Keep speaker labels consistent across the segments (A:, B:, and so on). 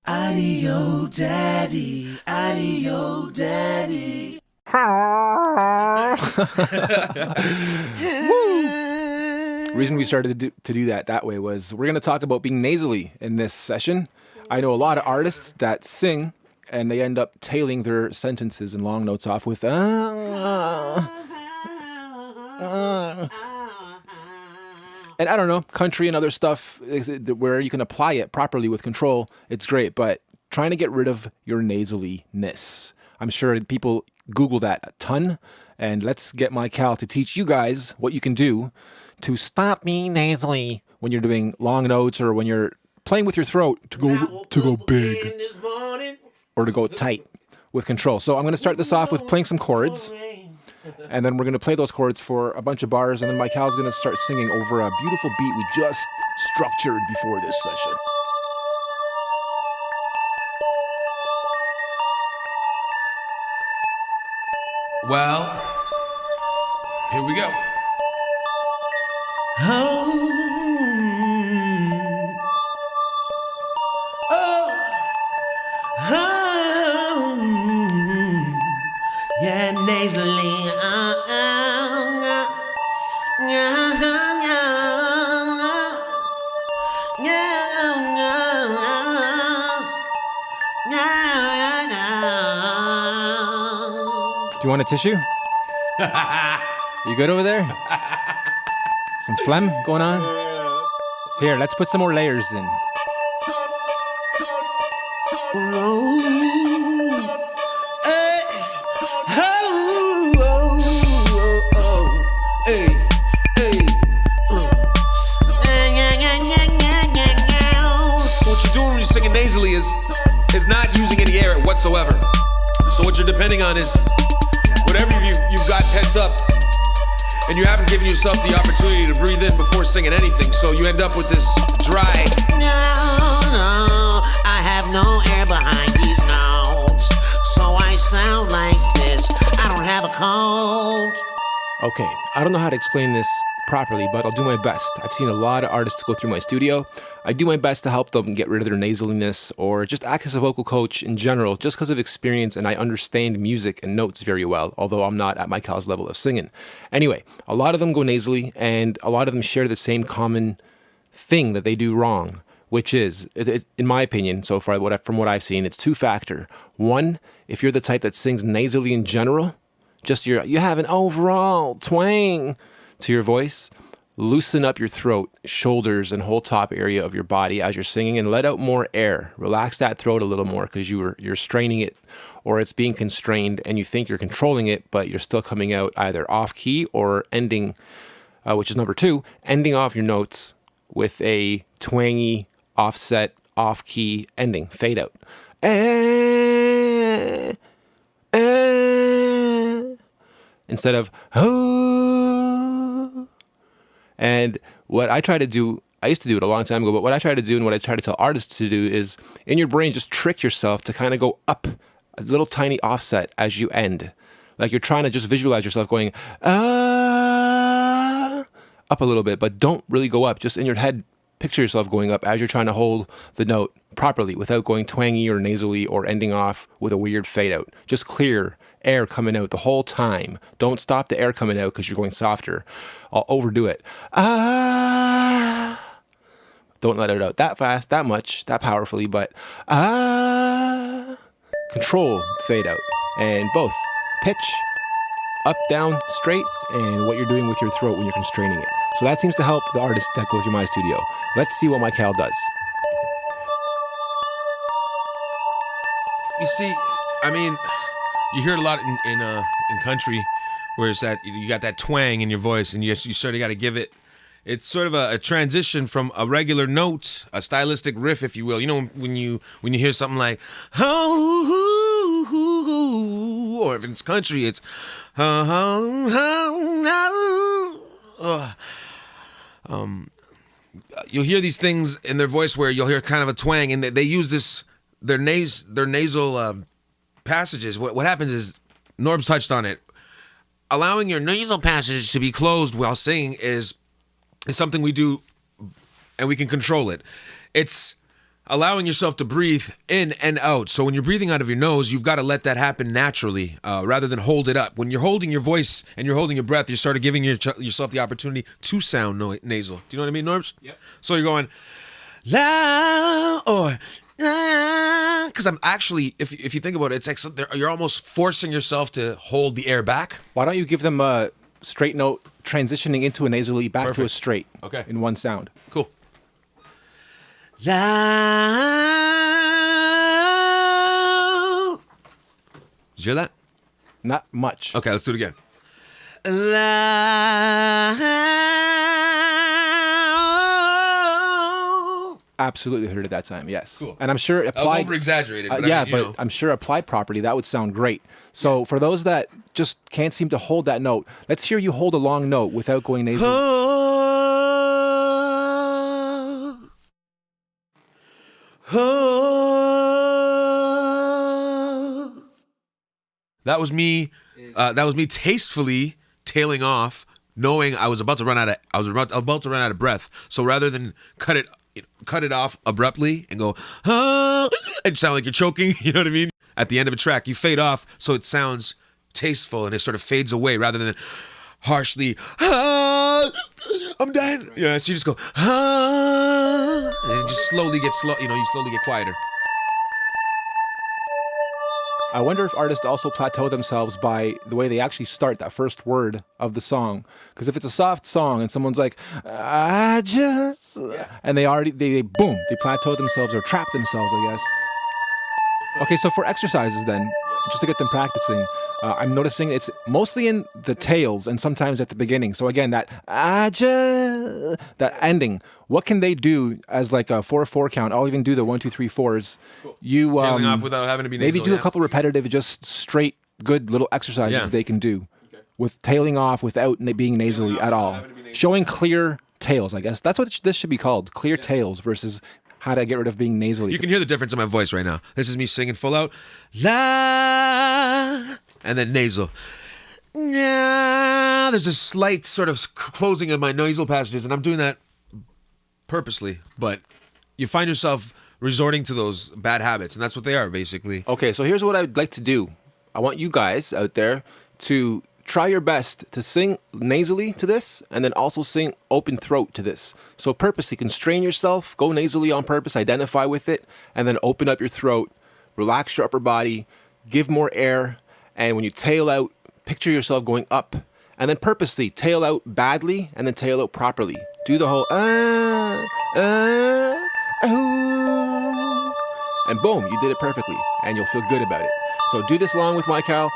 A: AudioDaddy, AudioDaddy.
B: Reason we started to do that way was we're going to talk about being nasally in this session. I know a lot of artists that sing and they end up tailing their sentences and long notes off with and I don't know, country and other stuff where you can apply it properly with control. It's great, but trying to get rid of your nasally-ness. I'm sure people Google that a ton, and let's get my Cal to teach you guys what you can do to stop being nasally when you're doing long notes or when you're playing with your throat to go big or to go tight with control. So I'm going to start this off with playing some chords. And then we're going to play those chords for a bunch of bars, and then my Cal's going to start singing over a beautiful beat we just structured before this session.
A: Well, here we go. Yeah, nasally.
B: Do you want a tissue? You good over there? Some phlegm going on? Here, let's put some more layers in.
A: So what you're doing when you're singing nasally is not using any air whatsoever. So what you're depending on is whatever you've got pent up, and you haven't given yourself the opportunity to breathe in before singing anything. So you end up with this dry.
C: No, I have no air behind these notes, so I sound like this. I don't have a cold.
B: Okay, I don't know how to explain this properly, but I'll do my best. I've seen a lot of artists go through my studio. I do my best to help them get rid of their nasaliness or just act as a vocal coach in general, just because of experience, and I understand music and notes very well, although I'm not at my Cal's level of singing. Anyway, a lot of them go nasally, and a lot of them share the same common thing that they do wrong, which is, in my opinion, so far, from what I've seen, it's two-factor. One, if you're the type that sings nasally in general, just you have an overall twang to your voice, loosen up your throat, shoulders, and whole top area of your body as you're singing, and let out more air. Relax that throat a little more because you're straining it, or it's being constrained and you think you're controlling it, but you're still coming out either off key or ending, which is number two, ending off your notes with a twangy, offset, off key ending, fade out. Instead of and what I try to do, I used to do it a long time ago, but what I try to do and what I try to tell artists to do is in your brain, just trick yourself to kind of go up a little tiny offset as you end. Like you're trying to just visualize yourself going up a little bit, but don't really go up. Just in your head, picture yourself going up as you're trying to hold the note properly without going twangy or nasally or ending off with a weird fade out. Just clear air coming out the whole time. Don't stop the air coming out because you're going softer. I'll overdo it. Don't let it out that fast, that much, that powerfully, but control fade out. And both pitch, up, down, straight, and what you're doing with your throat when you're constraining it. So that seems to help the artists that go through my studio. Let's see what my Cal does.
A: You see, I mean, you hear it a lot in country, where it's that you got that twang in your voice, and you sort of got to give it. It's sort of a transition from a regular note, a stylistic riff, if you will. You know, when you hear something like or if it's country, it's you'll hear these things in their voice where you'll hear kind of a twang, and they use this their nasal passages. What happens is, Norb's touched on it. Allowing your nasal passage to be closed while singing is something we do, and we can control it. It's allowing yourself to breathe in and out. So when you're breathing out of your nose, you've got to let that happen naturally rather than hold it up. When you're holding your voice and you're holding your breath, you're sort of giving yourself the opportunity to sound nasal. Do you know what I mean, Norbs?
B: Yep.
A: So you're going la or la, because I'm actually, if you think about it, it's like you're almost forcing yourself to hold the air back.
B: Why don't you give them a straight note transitioning into a nasally back to a
A: Perfect.
B: straight
A: Okay.
B: in one sound?
A: Cool.
C: Loud.
A: Did you hear that?
B: Not much.
A: Okay, let's do it again.
C: Loud.
B: Absolutely heard it that time, yes.
A: Cool.
B: And I'm sure
A: That was
B: applied...
A: over-exaggerated. But
B: yeah,
A: I mean, you
B: but
A: know.
B: I'm sure applied properly, that would sound great. So for those that just can't seem to hold that note, let's hear you hold a long note without going nasal.
A: That was me. That was me tastefully tailing off, knowing I was about to run out of breath. So rather than cut it off abruptly and go and sound like you're choking, you know what I mean? At the end of a track, you fade off so it sounds tasteful and it sort of fades away rather than harshly. I'm dying. Yeah, so you just go and it just slowly gets slow. You slowly get quieter.
B: I wonder if artists also plateau themselves by the way they actually start that first word of the song. Because if it's a soft song and someone's like, I just... And they boom, they plateau themselves or trap themselves, I guess. Okay, so for exercises then, just to get them practicing, I'm noticing it's mostly in the tails and sometimes at the beginning. So again, that ending, what can they do as like a 4/4 count? I'll even do the 1, 2, 3, 4s. You
A: Tailing off without having to be
B: maybe
A: nasal,
B: do a couple repetitive, just straight, good little exercises they can do with tailing off without being nasally at all. Showing clear tails, I guess. That's what this should be called, clear tails versus how to get rid of being nasally.
A: You can hear the difference in my voice right now. This is me singing full out, la, and then nasal. Yeah, there's a slight sort of closing of my nasal passages, and I'm doing that purposely. But you find yourself resorting to those bad habits, and that's what they are, basically.
B: Okay, so here's what I'd like to do. I want you guys out there to try your best to sing nasally to this and then also sing open throat to this. So purposely constrain yourself, go nasally on purpose, identify with it, and then open up your throat, relax your upper body, give more air, and when you tail out, picture yourself going up, and then purposely tail out badly and then tail out properly. Do the whole and boom, you did it perfectly, and you'll feel good about it. So do this along with Michael.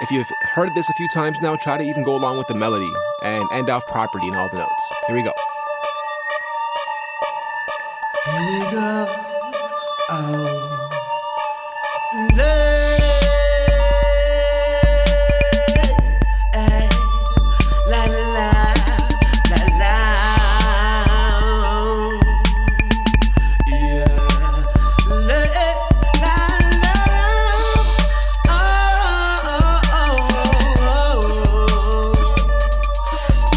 B: If you've heard this a few times now, try to even go along with the melody and end off properly in all the notes. Here we go.
C: Here we go. Oh, la la la la la. Yeah, la la la. Oh, oh, oh, oh.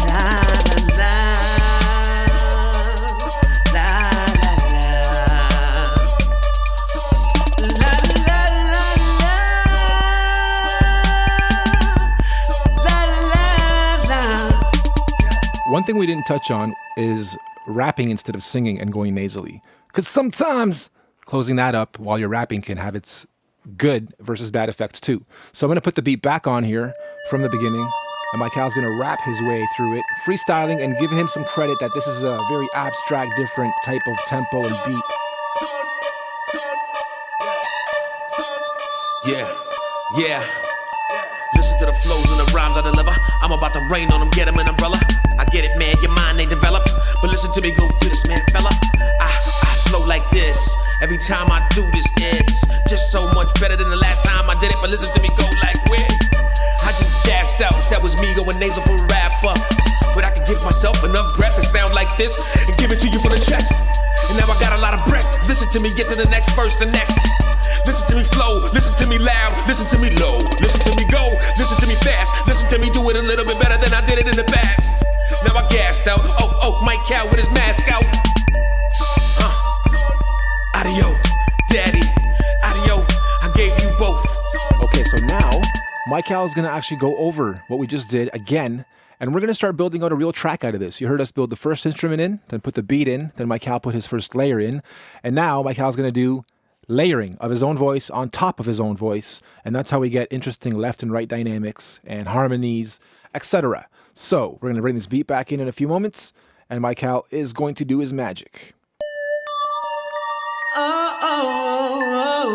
C: La la la. La la la. La la la la.
B: One thing we didn't touch on is rapping instead of singing and going nasally. Because sometimes closing that up while you're rapping can have its good versus bad effects too. So I'm going to put the beat back on here from the beginning, and my Cal's going to rap his way through it, freestyling, and give him some credit that this is a very abstract, different type of tempo and beat.
C: Yeah. Listen to the flows and the rhymes I deliver. I'm about to rain on them, get them an umbrella. I get it, man, your mind ain't developed. But listen to me go through this, man, fella. I flow like this. Every time I do this, it's just so much better than the last time I did it. But listen to me go like where? I just gassed out. That was me going nasal for a rapper. But I could give myself enough breath to sound like this and give it to you from the chest. And now I got a lot of breath. Listen to me get to the next verse, the next. Listen to me flow, listen to me loud, listen to me low, listen to me go, listen to me fast, listen to me do it a little bit better than I did it in the past. Now I gassed out, oh, Mike Cow with his mask out. I Audio, daddy, audio, I gave you both.
B: Okay, so now my Cal is going to actually go over what we just did again, and we're going to start building out a real track out of this. You heard us build the first instrument in, then put the beat in, then my Cal put his first layer in, and now my Cal's going to do layering of his own voice on top of his own voice, and that's how we get interesting left and right dynamics and harmonies, etc. So we're going to bring this beat back in a few moments, and my Cal is going to do his magic.
C: Oh, oh, oh,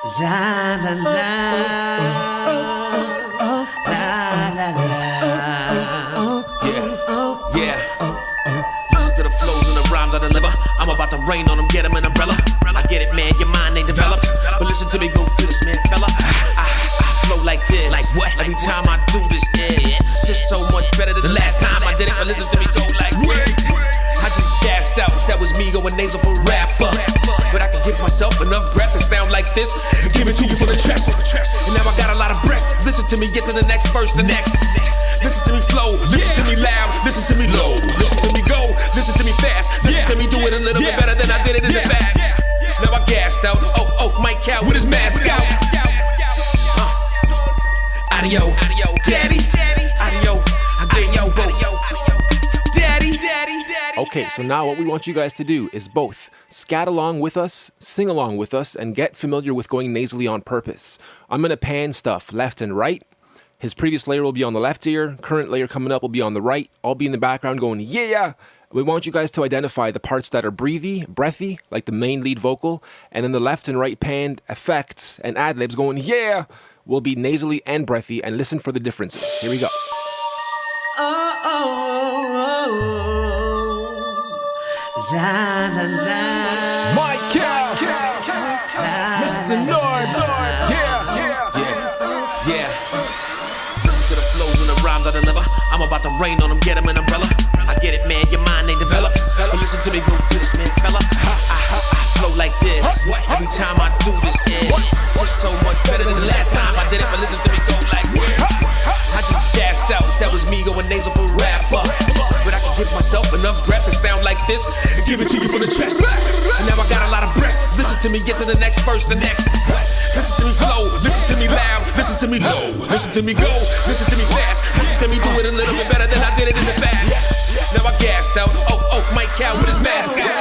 C: oh. La la la. La la la. Yeah. Listen to the flows and the rhymes I deliver. I'm about to rain on them, get them an umbrella. I get it, man, your mind ain't developed. But listen to me go through this, man, fella. I flow like this. Like what? Every time I do this, it's just so much better than the last time I did it. But listen to me go like what? I just gassed out, that was me going nasal for rapper. But I can give myself enough breath to sound like this and give it to you for the chest. And now I got a lot of breath. Listen to me, get to the next verse, the next. Listen to me flow, listen to me loud, listen to me low. Listen to me go, listen to me fast. Listen to me do it a little bit better than I did it in the past. Now I gassed out, oh, Mike Cal with his mask out. Audio, daddy, audio, I gave you both. Daddy.
B: Okay, so now what we want you guys to do is both scat along with us, sing along with us, and get familiar with going nasally on purpose. I'm going to pan stuff left and right. His previous layer will be on the left ear. Current layer coming up will be on the right. I'll be in the background going, yeah. We want you guys to identify the parts that are breathy, like the main lead vocal, and then the left and right panned effects and ad-libs going, yeah, will be nasally and breathy, and listen for the differences. Here we go.
C: La la la.
B: Mike Cal, Mr. Nord,
C: yeah. Listen to the flows and the rhymes I deliver. I'm about to rain on them, get them an umbrella. I get it, man, your mind ain't developed. But listen to me go through this, man, fella. I flow like this. Every time I do this, it's just so much better than the last time I did it. But listen to me go like this. I just gassed out, that was me going nasal for rapper. But I can give myself enough breath to sound like this and give it to you from the chest. And now I got a lot of breath. Listen to me, get to the next verse, the next. Listen to me flow, listen to me loud, listen to me low. Listen to me go, listen to me fast. Listen to me do it a little bit better than I did it in the past. Now I gassed out, oh, Mike Cal with his mask out.